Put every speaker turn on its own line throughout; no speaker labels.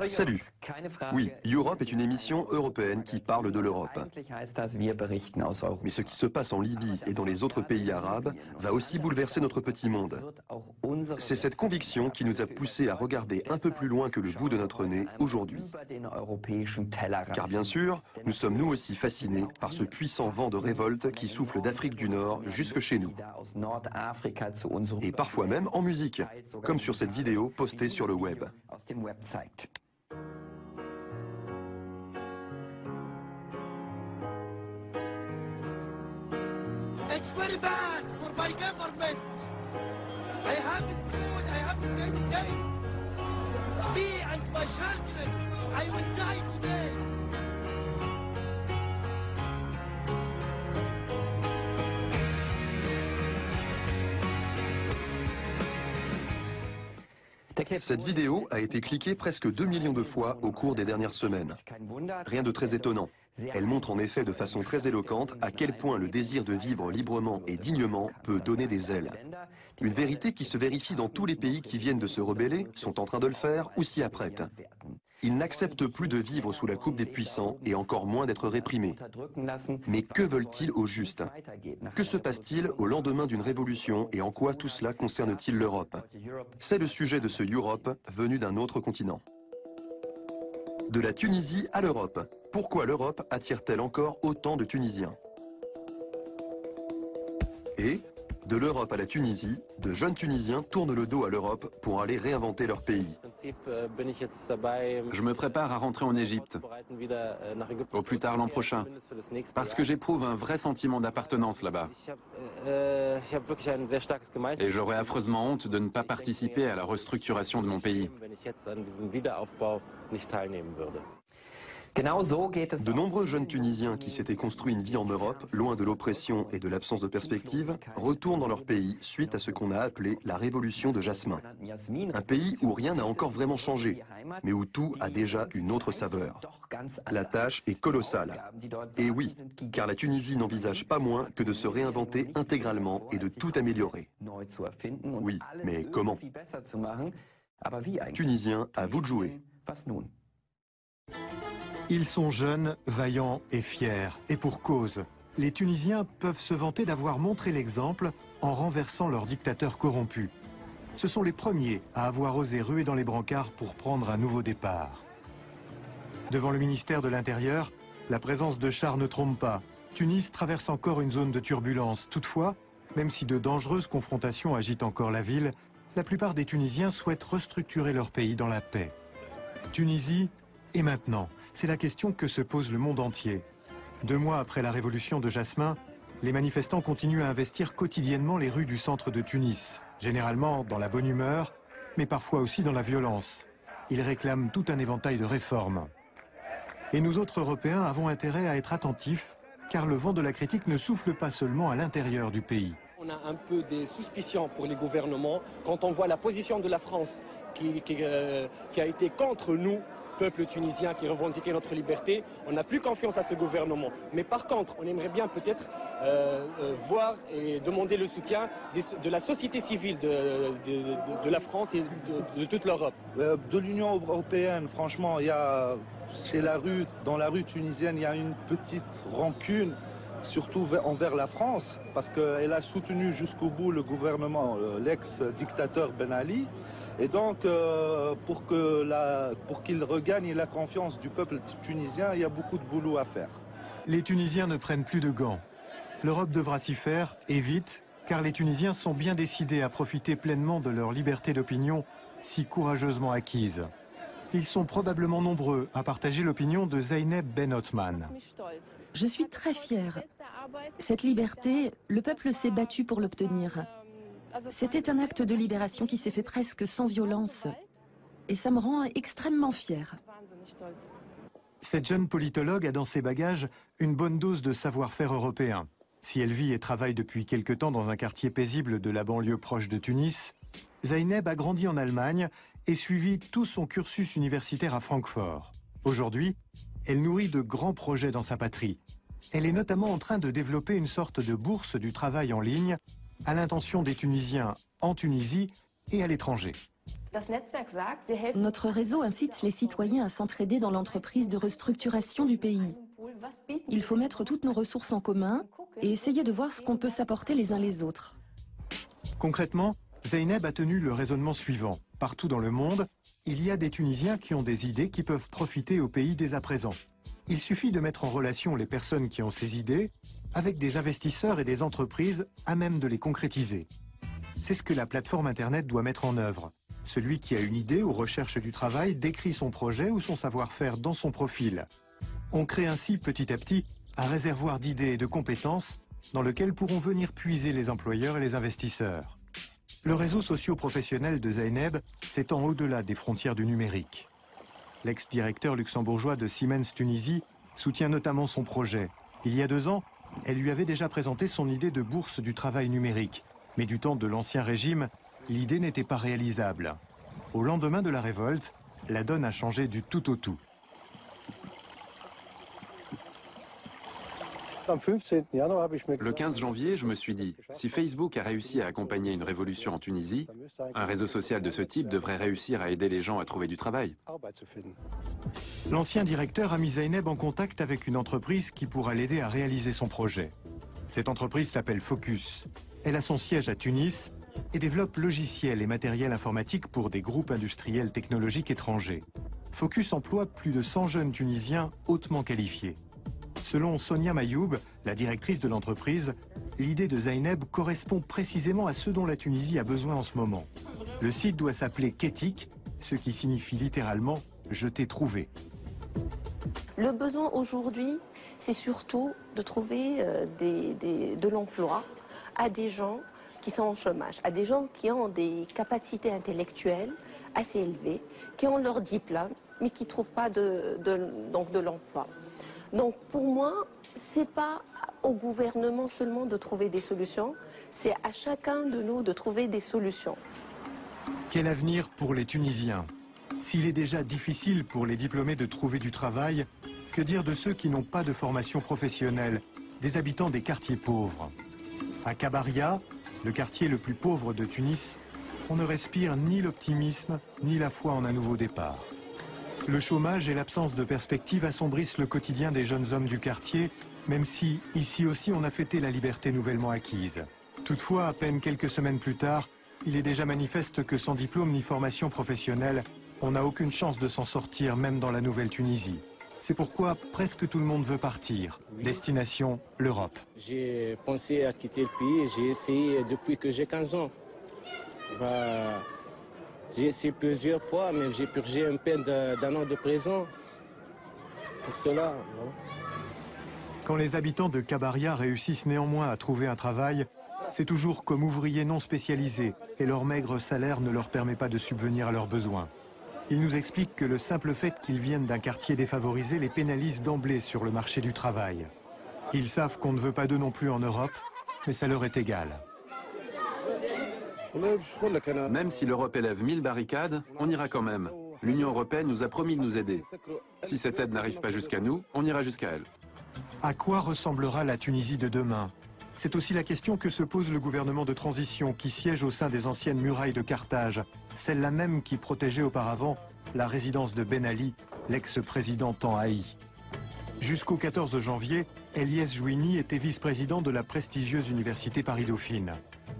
Salut. Oui, Europe est une émission européenne qui parle de l'Europe. Mais ce qui se passe en Libye et dans les autres pays arabes va aussi bouleverser notre petit monde. C'est cette conviction qui nous a poussés à regarder un peu plus loin que le bout de notre nez aujourd'hui. Car bien sûr, nous sommes nous aussi fascinés par ce puissant vent de révolte qui souffle d'Afrique du Nord jusque chez nous. Et parfois même en musique, comme sur cette vidéo postée sur le web.
It's very bad for my government. I haven't food, I haven't anything. Me and my children, I will die today.
Cette vidéo a été cliquée presque 2 millions de fois au cours des dernières semaines. Rien de très étonnant. Elle montre en effet de façon très éloquente à quel point le désir de vivre librement et dignement peut donner des ailes. Une vérité qui se vérifie dans tous les pays qui viennent de se rebeller, sont en train de le faire ou s'y apprêtent. Ils n'acceptent plus de vivre sous la coupe des puissants et encore moins d'être réprimés. Mais que veulent-ils au juste? Que se passe-t-il au lendemain d'une révolution et en quoi tout cela concerne-t-il l'Europe? C'est le sujet de ce Europe venu d'un autre continent. De la Tunisie à l'Europe. Pourquoi l'Europe attire-t-elle encore autant de Tunisiens? Et, de l'Europe à la Tunisie, de jeunes Tunisiens tournent le dos à l'Europe pour aller réinventer leur pays.
Je me prépare à rentrer en Égypte, au plus tard l'an prochain, parce que j'éprouve un vrai sentiment d'appartenance là-bas. Et j'aurais affreusement honte de ne pas participer à la restructuration de mon pays.
De nombreux jeunes Tunisiens qui s'étaient construits une vie en Europe, loin de l'oppression et de l'absence de perspective, retournent dans leur pays suite à ce qu'on a appelé la révolution de Jasmin. Un pays où rien n'a encore vraiment changé, mais où tout a déjà une autre saveur. La tâche est colossale. Et oui, car la Tunisie n'envisage pas moins que de se réinventer intégralement et de tout améliorer. Oui, mais comment? Tunisiens, à vous de jouer.
Ils sont jeunes, vaillants et fiers. Et pour cause. Les Tunisiens peuvent se vanter d'avoir montré l'exemple en renversant leur dictateur corrompu. Ce sont les premiers à avoir osé ruer dans les brancards pour prendre un nouveau départ. Devant le ministère de l'Intérieur, la présence de chars ne trompe pas. Tunis traverse encore une zone de turbulence. Toutefois, même si de dangereuses confrontations agitent encore la ville, la plupart des Tunisiens souhaitent restructurer leur pays dans la paix. Tunisie, et maintenant? C'est la question que se pose le monde entier. 2 mois après la révolution de Jasmin, les manifestants continuent à investir quotidiennement les rues du centre de Tunis, généralement dans la bonne humeur, mais parfois aussi dans la violence. Ils réclament tout un éventail de réformes. Et nous autres Européens avons intérêt à être attentifs, car le vent de la critique ne souffle pas seulement à l'intérieur du pays.
On a un peu des suspicions pour les gouvernements quand on voit la position de la France qui a été contre nous, peuple tunisien qui revendiquait notre liberté. On n'a plus confiance à ce gouvernement. Mais par contre, on aimerait bien peut-être voir et demander le soutien de la société civile de la France et de toute l'Europe.
De l'Union européenne, franchement, dans la rue tunisienne, il y a une petite rancune, surtout envers la France, parce qu'elle a soutenu jusqu'au bout le gouvernement, l'ex-dictateur Ben Ali. Et donc, pour qu'il regagne la confiance du peuple tunisien, il y a beaucoup de boulot à faire.
Les Tunisiens ne prennent plus de gants. L'Europe devra s'y faire, et vite, car les Tunisiens sont bien décidés à profiter pleinement de leur liberté d'opinion, si courageusement acquise. Ils sont probablement nombreux à partager l'opinion de Zeynep Ben Othman.
Je suis très fière. Cette liberté, le peuple s'est battu pour l'obtenir. C'était un acte de libération qui s'est fait presque sans violence. Et ça me rend extrêmement fière.
Cette jeune politologue a dans ses bagages une bonne dose de savoir-faire européen. Si elle vit et travaille depuis quelque temps dans un quartier paisible de la banlieue proche de Tunis, Zeynep a grandi en Allemagne et suivi tout son cursus universitaire à Francfort. Aujourd'hui, elle nourrit de grands projets dans sa patrie. Elle est notamment en train de développer une sorte de bourse du travail en ligne à l'intention des Tunisiens en Tunisie et à l'étranger.
Notre réseau incite les citoyens à s'entraider dans l'entreprise de restructuration du pays. Il faut mettre toutes nos ressources en commun et essayer de voir ce qu'on peut s'apporter les uns les autres.
Concrètement, Zeynep a tenu le raisonnement suivant. Partout dans le monde, il y a des Tunisiens qui ont des idées qui peuvent profiter au pays dès à présent. Il suffit de mettre en relation les personnes qui ont ces idées avec des investisseurs et des entreprises à même de les concrétiser. C'est ce que la plateforme Internet doit mettre en œuvre. Celui qui a une idée ou recherche du travail décrit son projet ou son savoir-faire dans son profil. On crée ainsi petit à petit un réservoir d'idées et de compétences dans lequel pourront venir puiser les employeurs et les investisseurs. Le réseau socio-professionnel de Zeynep s'étend au-delà des frontières du numérique. L'ex-directeur luxembourgeois de Siemens Tunisie soutient notamment son projet. Il y a 2 ans, elle lui avait déjà présenté son idée de bourse du travail numérique. Mais du temps de l'ancien régime, l'idée n'était pas réalisable. Au lendemain de la révolte, la donne a changé du tout au tout.
Le 15 janvier, je me suis dit, si Facebook a réussi à accompagner une révolution en Tunisie, un réseau social de ce type devrait réussir à aider les gens à trouver du travail.
L'ancien directeur a mis Zeynep en contact avec une entreprise qui pourra l'aider à réaliser son projet. Cette entreprise s'appelle Focus. Elle a son siège à Tunis et développe logiciels et matériel informatique pour des groupes industriels technologiques étrangers. Focus emploie plus de 100 jeunes Tunisiens hautement qualifiés. Selon Sonia Mayoub, la directrice de l'entreprise, l'idée de Zeynep correspond précisément à ce dont la Tunisie a besoin en ce moment. Le site doit s'appeler Ketik, ce qui signifie littéralement « je t'ai trouvé ».
Le besoin aujourd'hui, c'est surtout de trouver de l'emploi à des gens qui sont en chômage, à des gens qui ont des capacités intellectuelles assez élevées, qui ont leur diplôme, mais qui ne trouvent pas de l'emploi. Donc pour moi, ce n'est pas au gouvernement seulement de trouver des solutions, c'est à chacun de nous de trouver des solutions.
Quel avenir pour les Tunisiens? S'il est déjà difficile pour les diplômés de trouver du travail, que dire de ceux qui n'ont pas de formation professionnelle, des habitants des quartiers pauvres? À Kabaria, le quartier le plus pauvre de Tunis, on ne respire ni l'optimisme ni la foi en un nouveau départ. Le chômage et l'absence de perspective assombrissent le quotidien des jeunes hommes du quartier, même si, ici aussi, on a fêté la liberté nouvellement acquise. Toutefois, à peine quelques semaines plus tard, il est déjà manifeste que sans diplôme ni formation professionnelle, on n'a aucune chance de s'en sortir, même dans la nouvelle Tunisie. C'est pourquoi presque tout le monde veut partir. Destination, l'Europe.
J'ai pensé à quitter le pays, j'ai essayé depuis que j'ai 15 ans. J'ai essayé plusieurs fois, mais j'ai purgé une peine d'1 an de prison. Pour cela, voilà.
Quand les habitants de Kabaria réussissent néanmoins à trouver un travail, c'est toujours comme ouvriers non spécialisés et leur maigre salaire ne leur permet pas de subvenir à leurs besoins. Ils nous expliquent que le simple fait qu'ils viennent d'un quartier défavorisé les pénalise d'emblée sur le marché du travail. Ils savent qu'on ne veut pas d'eux non plus en Europe, mais ça leur est égal.
Même si l'Europe élève 1000 barricades, on ira quand même. L'Union européenne nous a promis de nous aider. Si cette aide n'arrive pas jusqu'à nous, on ira jusqu'à elle.
À quoi ressemblera la Tunisie de demain? C'est aussi la question que se pose le gouvernement de transition qui siège au sein des anciennes murailles de Carthage, celle-là même qui protégeait auparavant la résidence de Ben Ali, l'ex-président tant haï. Jusqu'au 14 janvier, Eliès Jouini était vice-président de la prestigieuse université Paris-Dauphine.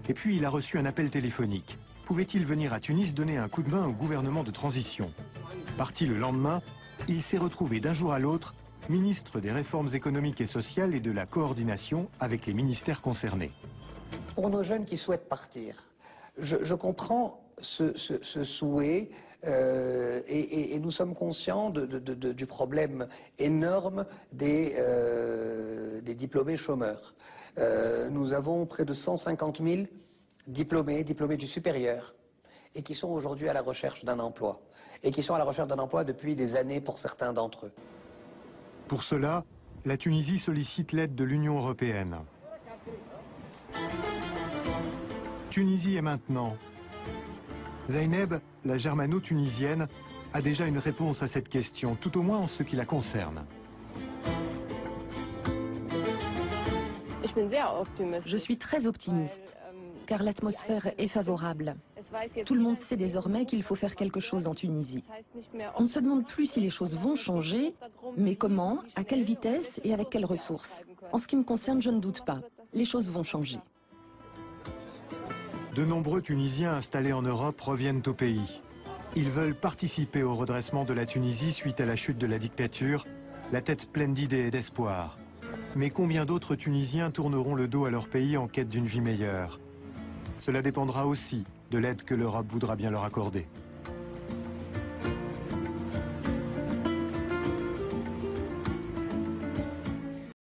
Et puis il a reçu un appel téléphonique. Pouvait-il venir à Tunis donner un coup de main au gouvernement de transition? Parti le lendemain, il s'est retrouvé d'un jour à l'autre ministre des réformes économiques et sociales et de la coordination avec les ministères concernés.
Pour nos jeunes qui souhaitent partir, je comprends ce souhait et nous sommes conscients du problème énorme des diplômés chômeurs. Nous avons près de 150 000 diplômés du supérieur et qui sont aujourd'hui à la recherche d'un emploi. Et qui sont à la recherche d'un emploi depuis des années pour certains d'entre eux.
Pour cela, la Tunisie sollicite l'aide de l'Union européenne. Tunisie et maintenant. Zeynep, la germano-tunisienne, a déjà une réponse à cette question, tout au moins en ce qui la concerne.
Je suis très optimiste. car l'atmosphère est favorable. Tout le monde sait désormais qu'il faut faire quelque chose en Tunisie. On ne se demande plus si les choses vont changer, mais comment, à quelle vitesse et avec quelles ressources. En ce qui me concerne, je ne doute pas. Les choses vont changer.
De nombreux Tunisiens installés en Europe reviennent au pays. Ils veulent participer au redressement de la Tunisie suite à la chute de la dictature, la tête pleine d'idées et d'espoir. Mais combien d'autres Tunisiens tourneront le dos à leur pays en quête d'une vie meilleure? Cela dépendra aussi de l'aide que l'Europe voudra bien leur accorder.